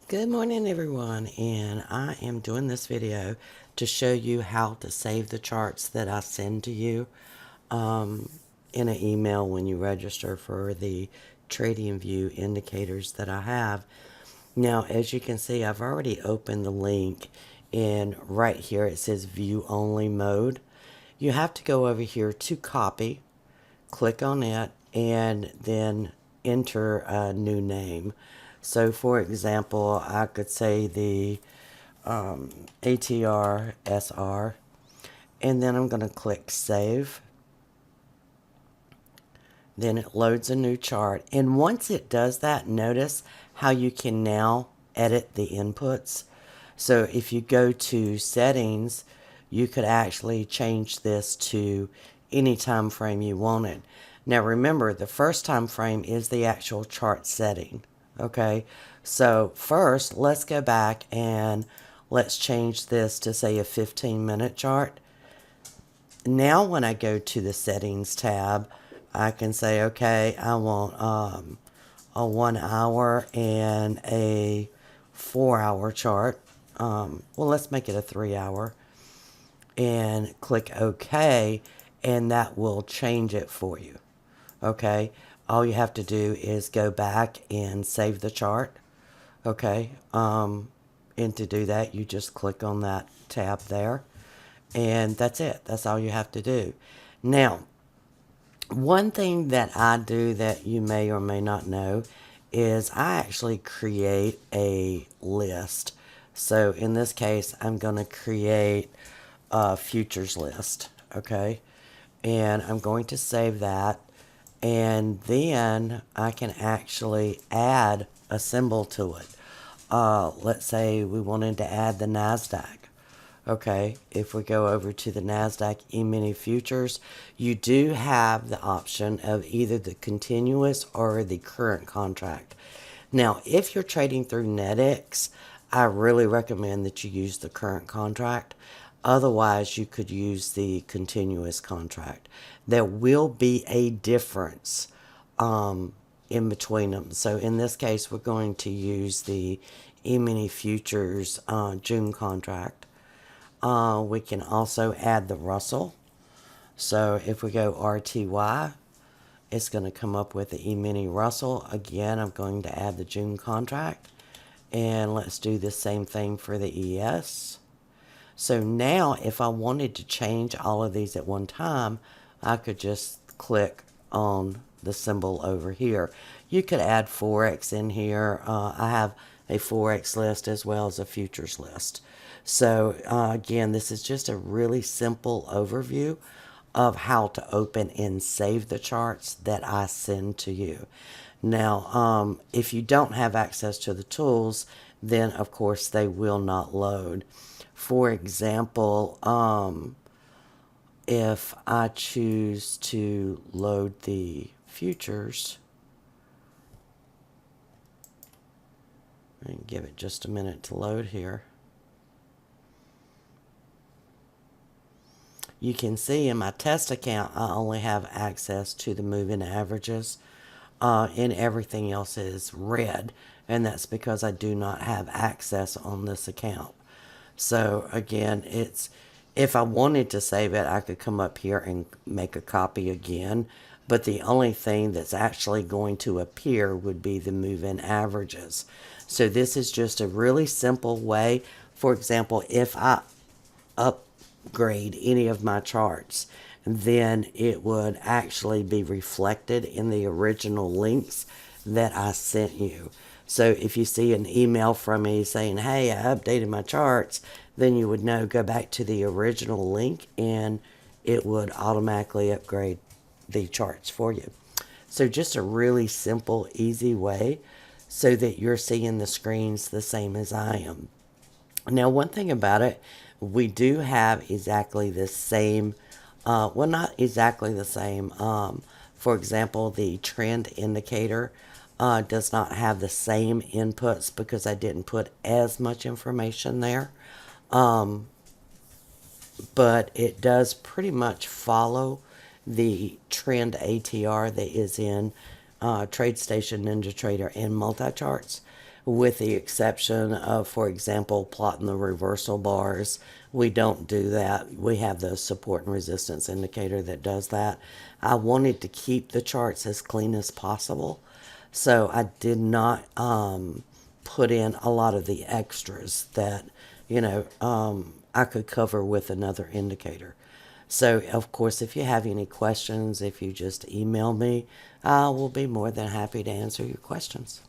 Good morning everyone, and I am doing this video to show you how to save the charts that I send to you in an email when you register for the TradingView indicators that I have. Now, as you can see, I've already opened the link, and right here it says view only mode. You have to go over here to copy, click on it, and then enter a new name. So for example, I could say the ATR SR, and then I'm going to click save. Then it loads a new chart, and once it does that, notice how you can now edit the inputs. So if you go to settings, you could actually change this to any time frame you wanted. Now remember, the first time frame is the actual chart setting. Okay, so first let's go back and let's change this to say a 15-minute chart. Now when I go to the settings tab, I can say, okay, I want a 1 hour and a 4 hour chart. Well, let's make it a 3 hour, and click OK, and that will change it for you. Okay, all you have to do is go back and save the chart. Okay, and to do that, you just click on that tab there, and that's it. That's all you have to do. Now, one thing that I do that you may or may not know is I actually create a list. So in this case, I'm going to create a futures list, okay? And I'm going to save that, and then I can actually add a symbol to it. Let's say we wanted to add the NASDAQ. Okay, if we go over to the NASDAQ E-mini futures, you do have the option of either the continuous or the current contract. Now, if you're trading through NetX, I really recommend that you use the current contract. Otherwise, you could use the continuous contract. There will be a difference in between them. So in this case, we're going to use the E-mini futures June contract. We can also add the Russell. So if we go RTY, it's going to come up with the E-mini Russell. Again, I'm going to add the June contract. And let's do the same thing for the ES. So now if I wanted to change all of these at one time, I could just click on the symbol over here. You could add Forex in here. I have a Forex list as well as a futures list. So again, this is just a really simple overview of how to open and save the charts that I send to you. Now, if you don't have access to the tools, then of course they will not load. For example, if I choose to load the futures, and give it just a minute to load here. You can see in my test account, I only have access to the moving averages, and everything else is red, and that's because I do not have access on this account. So again, if I wanted to save it, I could come up here and make a copy again, but the only thing that's actually going to appear would be the moving averages. So this is just a really simple way. For example, if I upgrade any of my charts, then it would actually be reflected in the original links that I sent you. So if you see an email from me saying, hey, I updated my charts, then you would know, go back to the original link and it would automatically upgrade the charts for you. So just a really simple, easy way so that you're seeing the screens the same as I am. Now, one thing about it, we do have exactly the same, well, not exactly the same. For example, the trend indicator does not have the same inputs because I didn't put as much information there. But it does pretty much follow the trend ATR that is in TradeStation, NinjaTrader, and multi-charts. with the exception of, for example, plotting the reversal bars. We don't do that. We have the support and resistance indicator that does that. I wanted to keep the charts as clean as possible, so I did not put in a lot of the extras that, I could cover with another indicator. So, of course, if you have any questions, if you just email me, I will be more than happy to answer your questions.